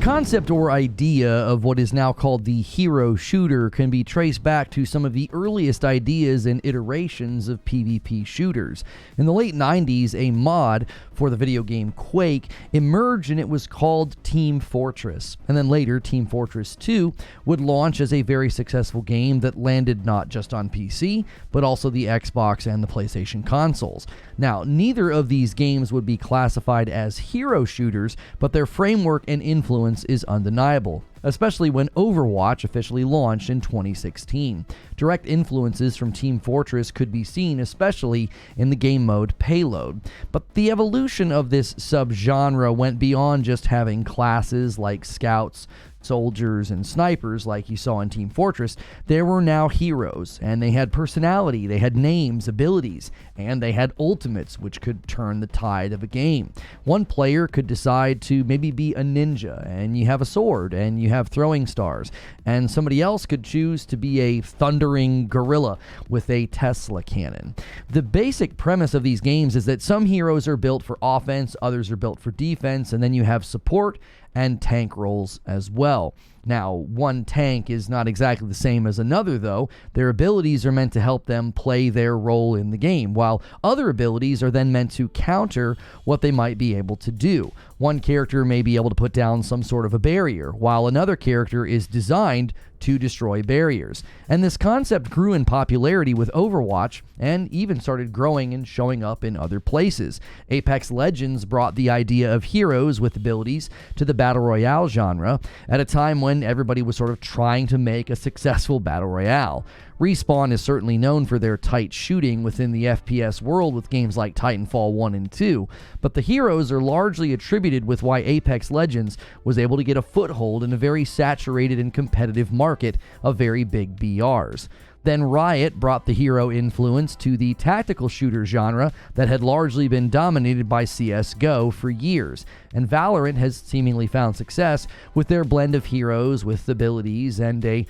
concept or idea of what is now called the hero shooter can be traced back to some of the earliest ideas and iterations of PvP shooters. In the late 90s, a mod for the video game Quake emerged, and it was called Team Fortress. And then later, Team Fortress 2 would launch as a very successful game that landed not just on PC, but also the Xbox and the PlayStation consoles. Now, neither of these games would be classified as hero shooters, but their framework and influence is undeniable, especially when Overwatch officially launched in 2016. Direct influences from Team Fortress could be seen, especially in the game mode Payload. But the evolution of this subgenre went beyond just having classes like scouts, soldiers, and snipers like you saw in Team Fortress. There were now heroes, and they had personality, they had names, abilities, and they had ultimates, which could turn the tide of a game. One player could decide to maybe be a ninja, and you have a sword, and you have throwing stars, and somebody else could choose to be a thundering gorilla with a Tesla cannon. The basic premise of these games is that some heroes are built for offense, others are built for defense, and then you have support and tank roles as well. Now, one tank is not exactly the same as another, though. Their abilities are meant to help them play their role in the game, while other abilities are then meant to counter what they might be able to do. One character may be able to put down some sort of a barrier, while another character is designed to destroy barriers. And this concept grew in popularity with Overwatch and even started growing and showing up in other places. Apex Legends brought the idea of heroes with abilities to the Battle Royale genre at a time when everybody was sort of trying to make a successful Battle Royale. Respawn is certainly known for their tight shooting within the FPS world with games like Titanfall 1 and 2, but the heroes are largely attributed with why Apex Legends was able to get a foothold in a very saturated and competitive market of very big BRs. Then Riot brought the hero influence to the tactical shooter genre that had largely been dominated by CSGO for years, and Valorant has seemingly found success with their blend of heroes with abilities and a,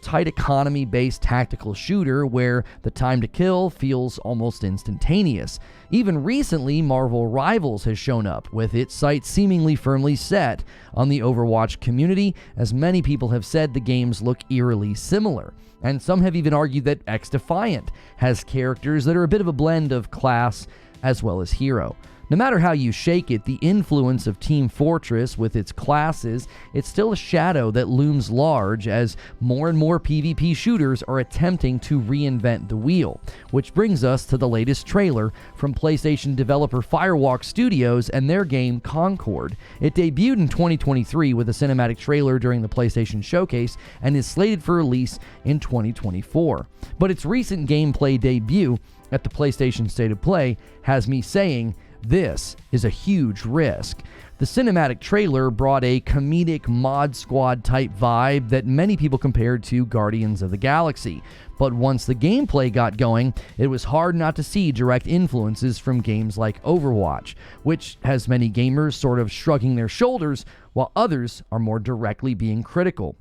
tight economy-based tactical shooter where the time to kill feels almost instantaneous. Even recently, Marvel Rivals has shown up, with its sights seemingly firmly set on the Overwatch community, as many people have said the games look eerily similar. And some have even argued that X-Defiant has characters that are a bit of a blend of class as well as hero. No matter how you shake it, the influence of Team Fortress with its classes, it's still a shadow that looms large as more and more PvP shooters are attempting to reinvent the wheel. Which brings us to the latest trailer from PlayStation developer Firewalk Studios and their game Concord. It debuted in 2023 with a cinematic trailer during the PlayStation Showcase and is slated for release in 2024. But its recent gameplay debut at the PlayStation State of Play has me saying, this is a huge risk. The cinematic trailer brought a comedic Mod Squad type vibe that many people compared to Guardians of the Galaxy. But once the gameplay got going, it was hard not to see direct influences from games like Overwatch, which has many gamers sort of shrugging their shoulders, while others are more directly being critical.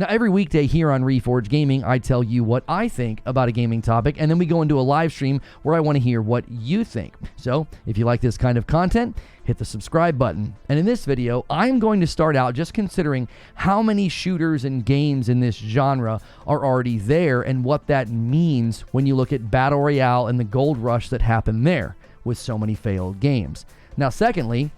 Now, every weekday here on Reforge Gaming, I tell you what I think about a gaming topic, and then we go into a live stream where I want to hear what you think. So, if you like this kind of content, hit the subscribe button. And in this video, I'm going to start out just considering how many shooters and games in this genre are already there and what that means when you look at Battle Royale and the gold rush that happened there with so many failed games. Now, secondly,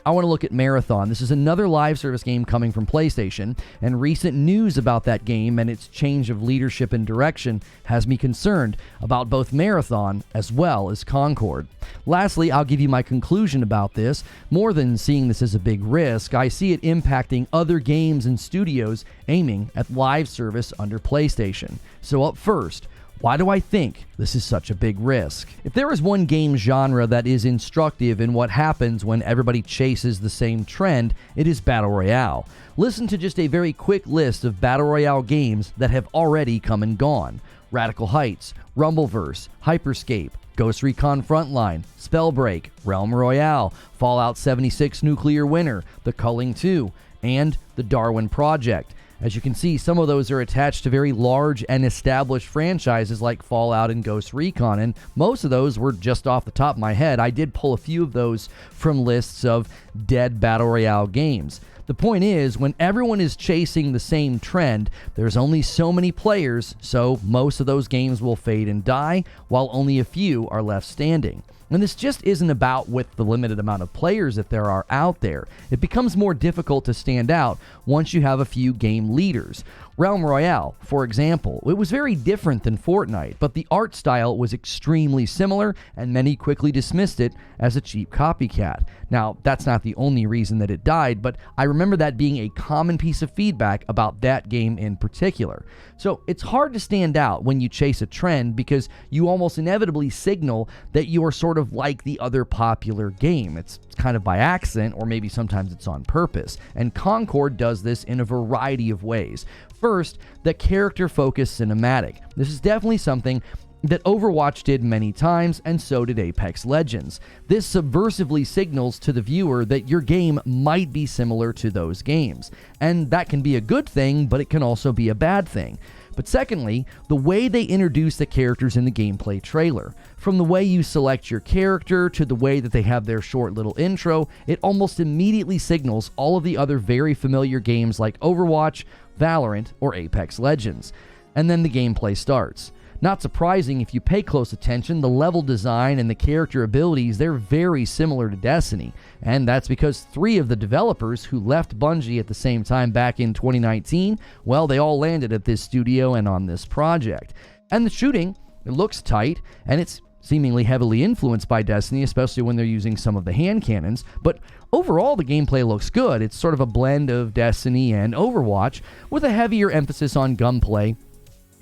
I want to look at Marathon. This is another live service game coming from PlayStation, and recent news about that game and its change of leadership and direction has me concerned about both Marathon as well as Concord. Lastly, I'll give you my conclusion about this. More than seeing this as a big risk, I see it impacting other games and studios aiming at live service under PlayStation. So up first, why do I think this is such a big risk? If there is one game genre that is instructive in what happens when everybody chases the same trend, it is Battle Royale. Listen to just a very quick list of Battle Royale games that have already come and gone. Radical Heights, Rumbleverse, Hyperscape, Ghost Recon Frontline, Spellbreak, Realm Royale, Fallout 76 Nuclear Winter, The Culling 2, and The Darwin Project. As you can see, some of those are attached to very large and established franchises like Fallout and Ghost Recon, and most of those were just off the top of my head. I did pull a few of those from lists of dead Battle Royale games. The point is, when everyone is chasing the same trend, there's only so many players, so most of those games will fade and die, while only a few are left standing. And this just isn't about with the limited amount of players that there are out there. It becomes more difficult to stand out once you have a few game leaders. Realm Royale, for example, it was very different than Fortnite, but the art style was extremely similar, and many quickly dismissed it as a cheap copycat. Now, that's not the only reason that it died, but I remember that being a common piece of feedback about that game in particular. So it's hard to stand out when you chase a trend because you almost inevitably signal that you are sort of like the other popular game. It's kind of by accident, or maybe sometimes it's on purpose. And Concord does this in a variety of ways. First, the character-focused cinematic. This is definitely something that Overwatch did many times, and so did Apex Legends. This subversively signals to the viewer that your game might be similar to those games. And that can be a good thing, but it can also be a bad thing. But secondly, the way they introduce the characters in the gameplay trailer. From the way you select your character to the way that they have their short little intro, it almost immediately signals all of the other very familiar games like Overwatch, Valorant, or Apex Legends. And then the gameplay starts. Not surprising if you pay close attention, the level design and the character abilities, they're very similar to Destiny. And that's because 3 of the developers who left Bungie at the same time back in 2019, well, they all landed at this studio and on this project. And the shooting, it looks tight, and it's seemingly heavily influenced by Destiny, especially when they're using some of the hand cannons, but overall the gameplay looks good. It's sort of a blend of Destiny and Overwatch, with a heavier emphasis on gunplay,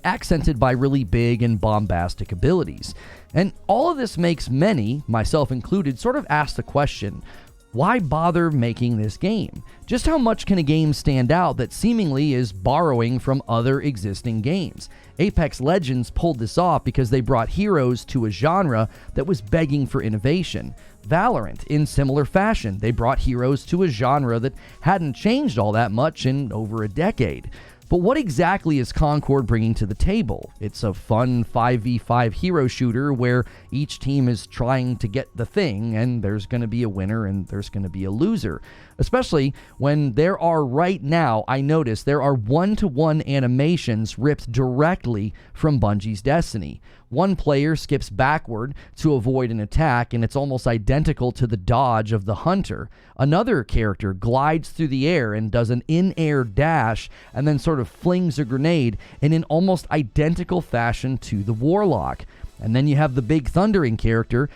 accented by really big and bombastic abilities. And all of this makes many, myself included, sort of ask the question, why bother making this game? Just how much can a game stand out that seemingly is borrowing from other existing games? Apex Legends pulled this off because they brought heroes to a genre that was begging for innovation. Valorant, in similar fashion, they brought heroes to a genre that hadn't changed all that much in over a decade. But what exactly is Concord bringing to the table? It's a fun 5v5 hero shooter where each team is trying to get the thing, and there's going to be a winner and there's going to be a loser. Especially when there are right now, I notice there are one-to-one animations ripped directly from Bungie's Destiny. One player skips backward to avoid an attack, and it's almost identical to the dodge of the hunter. Another character glides through the air and does an in-air dash, and then sort of flings a grenade in an almost identical fashion to the warlock. And then you have the big thundering character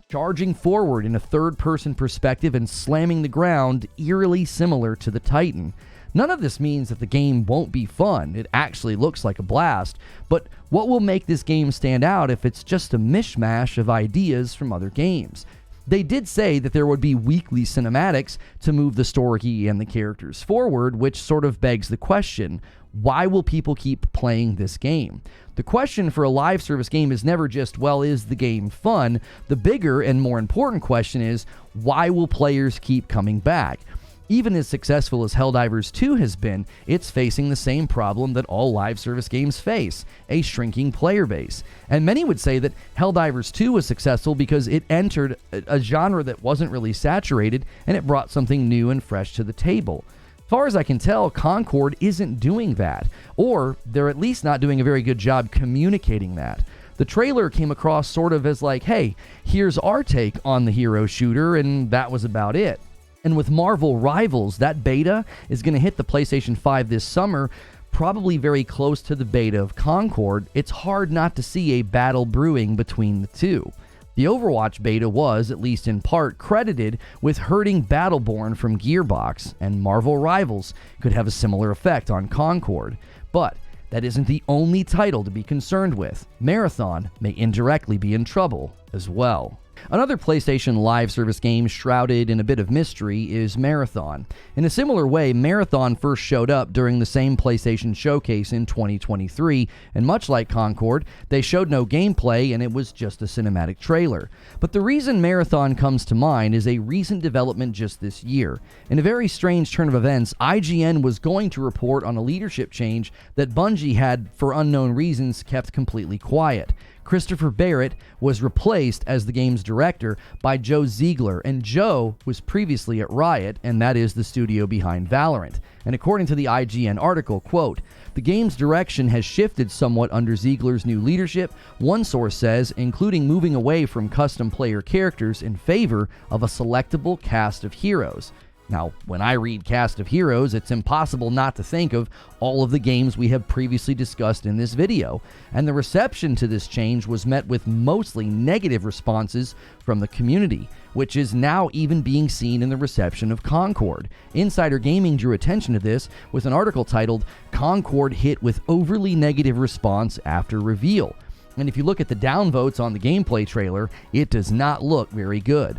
charging forward in a third-person perspective and slamming the ground, eerily similar to the Titan. None of this means that the game won't be fun. It actually looks like a blast. But what will make this game stand out if it's just a mishmash of ideas from other games? They did say that there would be weekly cinematics to move the story and the characters forward, which sort of begs the question, why will people keep playing this game? The question for a live service game is never just, well, is the game fun? The bigger and more important question is, why will players keep coming back? Even as successful as Helldivers 2 has been, it's facing the same problem that all live service games face, a shrinking player base. And many would say that Helldivers 2 was successful because it entered a genre that wasn't really saturated, and it brought something new and fresh to the table. As far as I can tell, Concord isn't doing that, or they're at least not doing a very good job communicating that. The trailer came across sort of as like, hey, here's our take on the hero shooter, and that was about it. And with Marvel Rivals, that beta is going to hit the PlayStation 5 this summer, probably very close to the beta of Concord. It's hard not to see a battle brewing between the two. The Overwatch beta was, at least in part, credited with hurting Battleborn from Gearbox, and Marvel Rivals could have a similar effect on Concord. But that isn't the only title to be concerned with. Marathon may indirectly be in trouble as well. Another PlayStation live service game shrouded in a bit of mystery is Marathon. In a similar way, Marathon first showed up during the same PlayStation showcase in 2023, and much like Concord, they showed no gameplay and it was just a cinematic trailer. But the reason Marathon comes to mind is a recent development just this year. In a very strange turn of events, IGN was going to report on a leadership change that Bungie had, for unknown reasons, kept completely quiet. Christopher Barrett was replaced as the game's director by Joe Ziegler, and Joe was previously at Riot, and that is the studio behind Valorant. And according to the IGN article, quote, "The game's direction has shifted somewhat under Ziegler's new leadership," one source says, including moving away from custom player characters in favor of a selectable cast of heroes. Now, when I read cast of heroes, it's impossible not to think of all of the games we have previously discussed in this video, and the reception to this change was met with mostly negative responses from the community, which is now even being seen in the reception of Concord. Insider Gaming drew attention to this with an article titled, "Concord Hit with Overly Negative Response After Reveal." And if you look at the downvotes on the gameplay trailer, it does not look very good.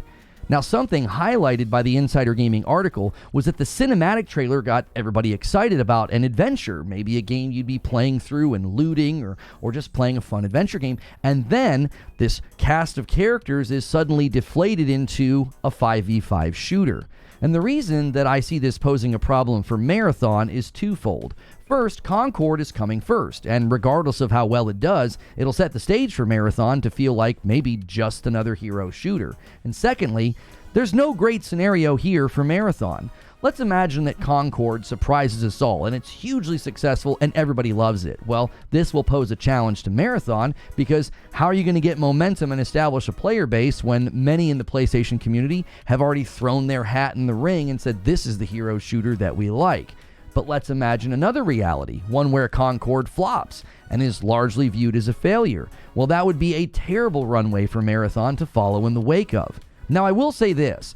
Now, something highlighted by the Insider Gaming article was that the cinematic trailer got everybody excited about an adventure, maybe a game you'd be playing through and looting or just playing a fun adventure game, and then this cast of characters is suddenly deflated into a 5v5 shooter. And the reason that I see this posing a problem for Marathon is twofold. First, Concord is coming first, and regardless of how well it does, it'll set the stage for Marathon to feel like maybe just another hero shooter. And secondly, there's no great scenario here for Marathon. Let's imagine that Concord surprises us all, and it's hugely successful and everybody loves it. Well, this will pose a challenge to Marathon, because how are you going to get momentum and establish a player base when many in the PlayStation community have already thrown their hat in the ring and said this is the hero shooter that we like? But let's imagine another reality, one where Concord flops and is largely viewed as a failure. Well, that would be a terrible runway for Marathon to follow in the wake of. Now, I will say this.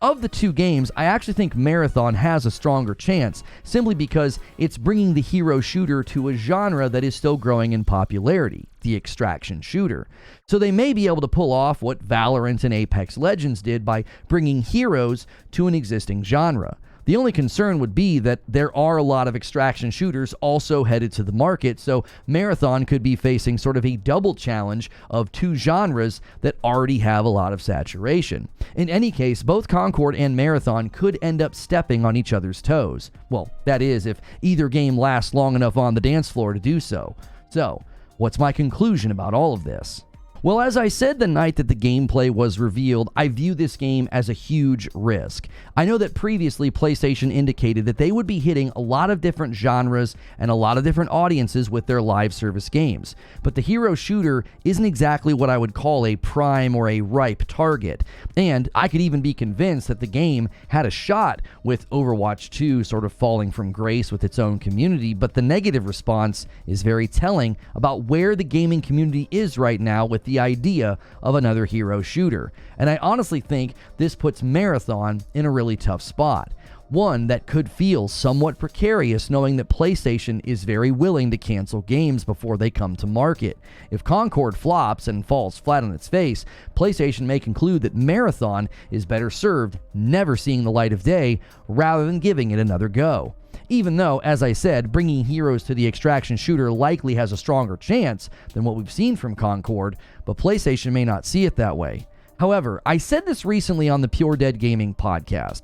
Of the two games, I actually think Marathon has a stronger chance, simply because it's bringing the hero shooter to a genre that is still growing in popularity, the extraction shooter. So they may be able to pull off what Valorant and Apex Legends did by bringing heroes to an existing genre. The only concern would be that there are a lot of extraction shooters also headed to the market, so Marathon could be facing sort of a double challenge of two genres that already have a lot of saturation. In any case, both Concord and Marathon could end up stepping on each other's toes. Well, that is, if either game lasts long enough on the dance floor to do so. So, what's my conclusion about all of this? Well, as I said the night that the gameplay was revealed, I view this game as a huge risk. I know that previously PlayStation indicated that they would be hitting a lot of different genres and a lot of different audiences with their live service games, but the hero shooter isn't exactly what I would call a prime or a ripe target, and I could even be convinced that the game had a shot with Overwatch 2 sort of falling from grace with its own community, but the negative response is very telling about where the gaming community is right now with the idea of another hero shooter. And I honestly think this puts Marathon in a really tough spot. One that could feel somewhat precarious, knowing that PlayStation is very willing to cancel games before they come to market. If Concord flops and falls flat on its face, PlayStation may conclude that Marathon is better served never seeing the light of day rather than giving it another go. Even though, as I said, bringing heroes to the extraction shooter likely has a stronger chance than what we've seen from Concord, but PlayStation may not see it that way. However, I said this recently on the Pure Dead Gaming podcast.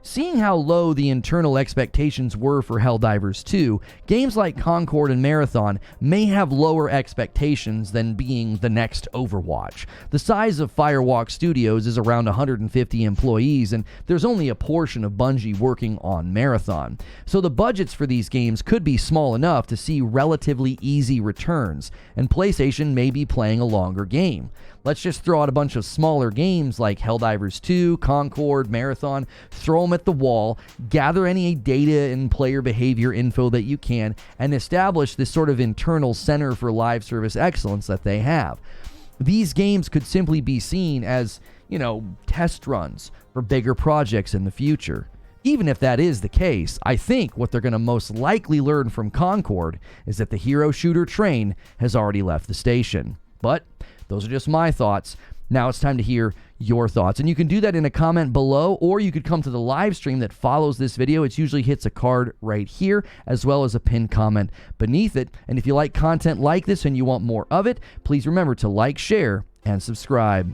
Seeing how low the internal expectations were for Helldivers 2, games like Concord and Marathon may have lower expectations than being the next Overwatch. The size of Firewalk Studios is around 150 employees, and there's only a portion of Bungie working on Marathon. So the budgets for these games could be small enough to see relatively easy returns, and PlayStation may be playing a longer game. Let's just throw out a bunch of smaller games like Helldivers 2, Concord, Marathon, throw them at the wall, gather any data and player behavior info that you can, and establish this sort of internal center for live service excellence that they have. These games could simply be seen as, test runs for bigger projects in the future. Even if that is the case, I think what they're going to most likely learn from Concord is that the hero shooter train has already left the station. But those are just my thoughts. Now it's time to hear your thoughts. And you can do that in a comment below, or you could come to the live stream that follows this video. It usually hits a card right here, as well as a pinned comment beneath it. And if you like content like this and you want more of it, please remember to like, share, and subscribe.